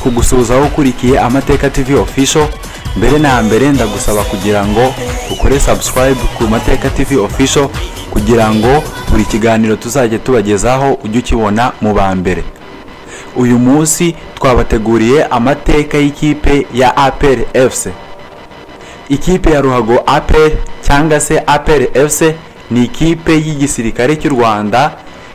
kugusuhuza aho ukurikiye Amateka TV official. Mbere na mbere ndagusaba kugira ngo ukore subscribe ku Amateka TV official kugira ngo buri kiganiro tuzajye tubagezaho ujye ukibona mu ba mbere. Uyu munsi twabateguriye amateka y'ikipe ya APR FC. Ikipe ya Ruhago APR cyangwa se APR FC ni ikipe y'igisirikare cy'u Rwanda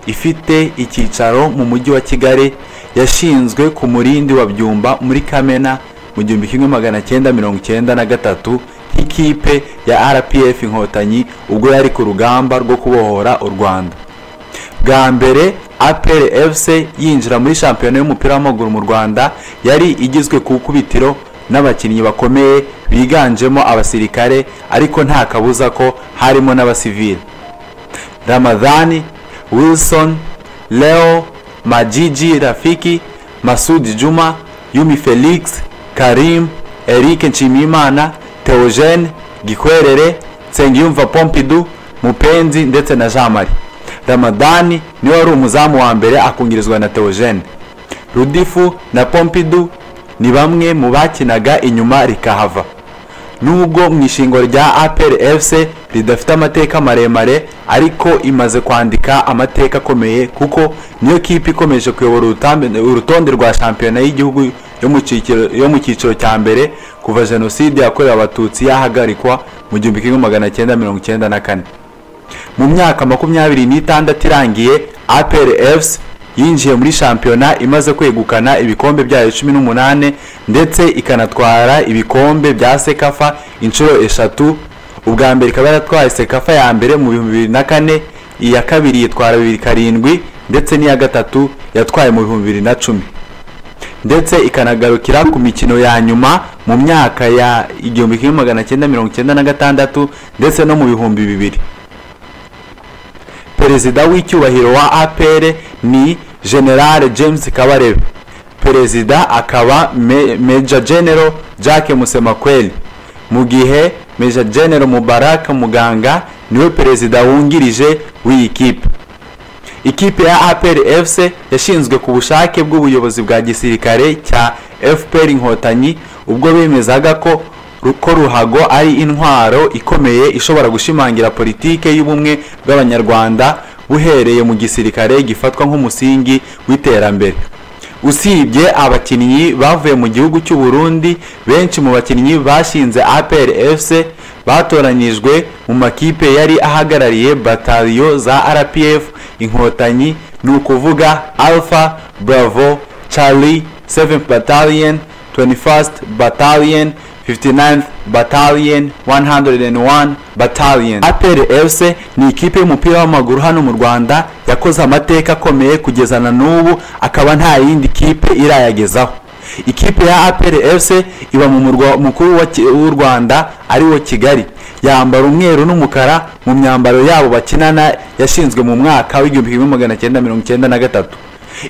ifite icyicaro mu mujyi wa Kigali, yashinzwe ku murindi wa Byumba muri Kamena mu 1993 nk'ikipe ya RPF Inkotanyi ubwo yari ku rugamba rwo kubohora u Rwanda. Bwa mbere APR FC yinjira muri shampiyona y'umupira w'amaguru mu Rwanda yari igizwe ku kubitiro n'abakinnyi bakomeye biganjemo abasirikare, ariko nta kabuza ko harimo n'abasivile. Ramadhani, Wilson, Leo, Majiji Rafiki, Masudi Juma, Yumi Felix, Karim, Eric Nshimiyimana, Theogene, Gikwerere, Nsengiyumva Pompidou, Mupenzi ndetse na Jean Marie. Ramadhani niwe wari umuzamu wa mbere akungirizwa na Theogene. Rudifu na Pompidou ni bamwe mu bakinaga inyuma rikahava. Nubwo mu ishingo rya APR FC ridafite amateka maremare, ariko imaze kwandika amateka akomeye kuko niyo kipe ikomeje kuyobora urutonde rwa shampiyona y'igihugu yo mu cyiciro cya mbere kuva jenoside yakorewe abatutsi yahagarikwa mu 1994. Mu myaka 26 irangiye APR FC yinjiye muri shampiyona imaze kwegukana ibikombe bya 18 ndetse ikanatwara ibikombe bya Sekafa inshuro 3. Ubwa mbere ikaba yaratwaye Sekafa ya mbere mu 2004, iya kabiri yitwara 2007 ndetse n'iya gatatu yatwaye mu 2010, ndetse ikanagarukira ku mikino ya nyuma mu myaka ya 1996 ndetse no mu 2000. Perezida w'icyubahiro wa APR ni General James Kabarebe. Perezida akaba Major General Jacques Musemakweli, mu gihe Major General Mubarak Muganga niwe perezida wungirije w'iyi kipe. Ikipe ya APR FC yashinzwe ku bushake bw'ubuyobozi bwa gisirikare cya FPR Inkotanyi ubwo bemezaga ko Ruhago ari intwaro ikomeye ishobora gushimangira politike y'ubumwe bw'abanyarwanda buhereye mu gisirikare gifatwa nk'umusingi w'iterambere. Usibye abakinnyi bavuye mu gihugu cy'u Burundi, benshi mu bakinnyi bashinze APR FC batoranyijwe mu makipe yari ahagarariye bataliyo za RPF Inkotanyi, ni ukuvuga Alpha, Bravo, Charlie, 7th Battalion, 21st Battalion, 59th Battalion, 101 Battalion. APR FC ni ikipe y'umupira w'amaguru hano mu Rwanda yakoze amateka akomeye kugeza na n'ubu, akaba nta yindi kipe irayagezaho. Ikipe ya APR FC iba mu murwa mukuru w'u Rwanda ari wo Kigali. Yambara umweru n'umukara mu myambaro yabo bakinana yashinzwe mu mwaka wa 1993.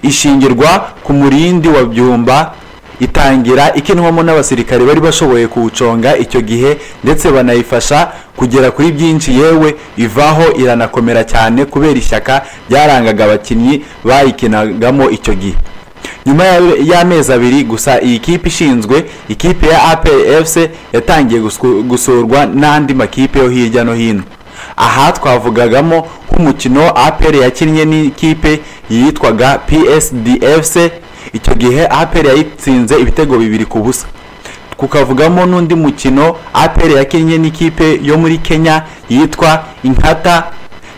Ishingirwa ku murindi wa Byumba, itangira ikinwamo n'abasirikare bari bashoboye kuwuconga icyo gihe ndetse banayifasha kugera kuri byinshi, yewe ivaho iranakomera cyane kubera ishyaka ryarangaga abakinnyi bayikinagamo icyo gihe. Nyuma y'amezi 2 gusa iyi kipe ishinzwe, ikipe ya APR FC yatangiye gusurwa n'andi makipe yo hirya no hino. Aha twavugagamo nk'umukino APR yakinnye n'ikipe yitwaga PSD FC. Icyo gihe APR yayitsinze ibitego 2-0. Kukavugamo n'undi mukino APR yakinnye n'ikipe yo muri Kenya yitwa Inkata.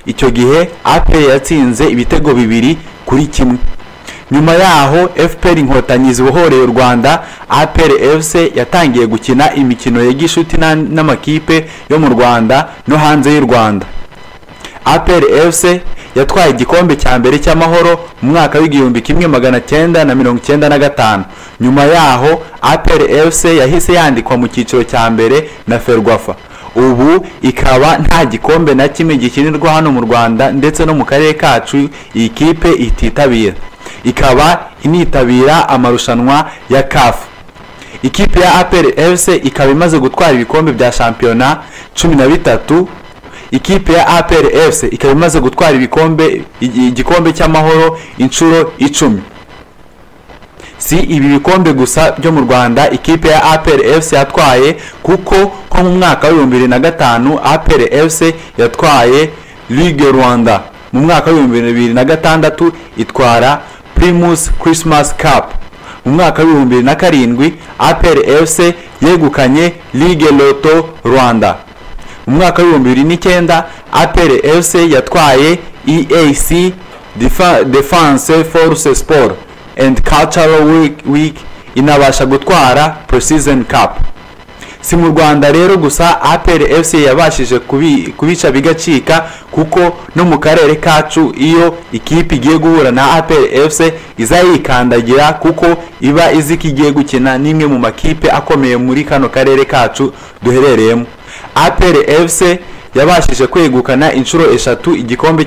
Icyo gihe APR yatsinze ibitego 2-1. Nyuma yaho FPR Inkotanyi zibohoreye u Rwanda, APR FC yatangiye gukina imikino ya gishuti n'amakipe yo mu Rwanda no hanze y'u Rwanda. APR FC yatwaye igikombe cya mbere cy'amahoro mu mwaka w'1995. Nyuma yaho APR FC yahise yandikwa mu cyiciro cya mbere na Ferwafa. Ubu ikaba nta gikombe na kimwe gikinirwa hano mu Rwanda ndetse no mu karere kacu iyi kipe ititabira. Ikaba initabira amarushanwa ya CAF. Ikipe ya APR FC ikaba imaze gutwara ibikombe bya shampiyona 13. Ikipe ya APR FC ikaba imaze gutwara igikombe cy'amahoro inshuro 10. si ibi bikombe gusa byo mu Rwanda ikipe ya APR FC yatwaye, kuko nko mu mwaka wa 2005 APR FC yatwaye Ligue Rwanda, mu mwaka wa 2006 itwara Primus Christmas Cup, mu mwaka wa 2007 APR FC yegukanye Ligue Loto Rwanda, mu mwaka wa 2009 APR FC yatwaye EAC Defense Force Sport and Cultural Week inabasha gutwara Precision Cup. Si mu Rwanda rero gusa APR FC yabashije kubica bigacika, kuko no mu karere kacu iyo ikipe igiye guhura na APR FC izayikandagira, kuko iba izi kigiye gukina nimwe mu makipe akomeye muri kano karere kacu duherereyemo. APR FC yabashije kwegukana inshuro 3 igikombe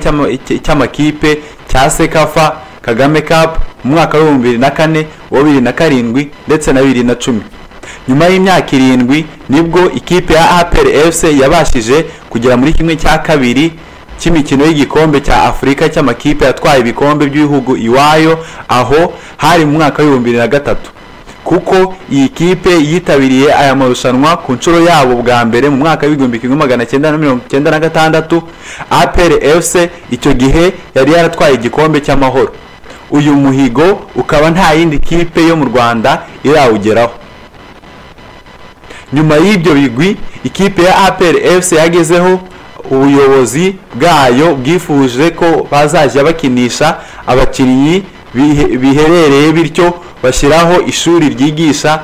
cy'amakipe cya Sekafa Kagame Cup mu mwaka wa 2004, 2007 ndetse na 2010. Nyuma y'imyaka 7 nibwo ikipe ya APR FC yabashije kugera muri kimwe cya kabiri cy'imikino y'igikombe cya Afrika cy'amakipe yatwaye ibikombe by'ibihugu iwayo, aho hari mu mwaka wa 2003, kuko iyi kipe yitabiriye aya marushanwa ku nshuro yabo bwa mbere mu mwaka wa 1996. APR FC icyo gihe yari yaratwaye igikombe cy'amahoro. Uyu muhigo ukaba nta yindi kipe yo mu Rwanda irawugeraho. Nyuma y'ibyo bigwi ikipe ya APR FC yagezeho ubuyobozi bwayo bwifuje ko bazajya bakinisha abakinnyi biherereye, bityo bashyiraho ishuri ryigisha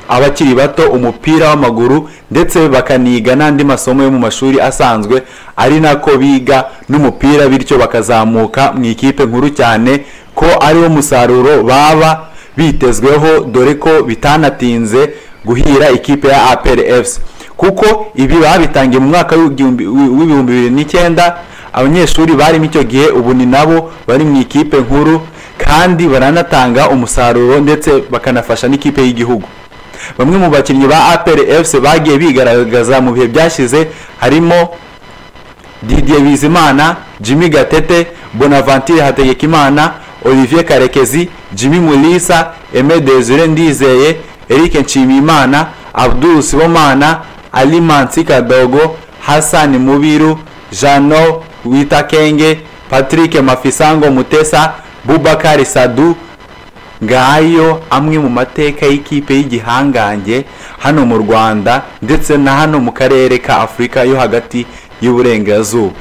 abakiri bato umupira w'amaguru ndetse bakaniga n'andi masomo yo mu mashuri asanzwe, ari nako biga n'umupira, bityo bakazamuka mu ikipe nkuru cyane, ko ariwo musaruro baba bitezweho, dore ko bitanatinze guhira ikipe ya APR FC, kuko ibi babitangiye mu mwaka wa 2009. Abanyeshuri barimo icyo gihe ubu ni nabo bari mu ikipe nkuru, kandi baranatanga umusaruro ndetse bakanafasha n'ikipe y'igihugu. Bamwe mu bakinnyi ba APR FC bagiye bigaragaza mu bihe byashize harimo Didier Bizimana, Jimmy Gatete, Bonaventure Hategekimana, Olivier Karekezi, Jimmy Mulisa, Aimé Desire Ndizeye, Eric Nshimiyimana, Abdul Sibomana, Ali Mansi Kadogo, Hassan Mubiru, Jano Witakenge, Patrick Mafisango Mutesa, Bubakari Sadu. Ngayo amwe mu mateka y'ikipe y'igihangange hano mu Rwanda ndetse na hano mu karere ka Afrika yo hagati y'uburengerazuba.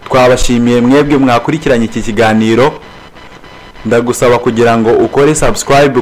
Twabashimiye mwebwe mwakurikiranye iki kiganiro, ndagusaba kugira ngo ukore subscribe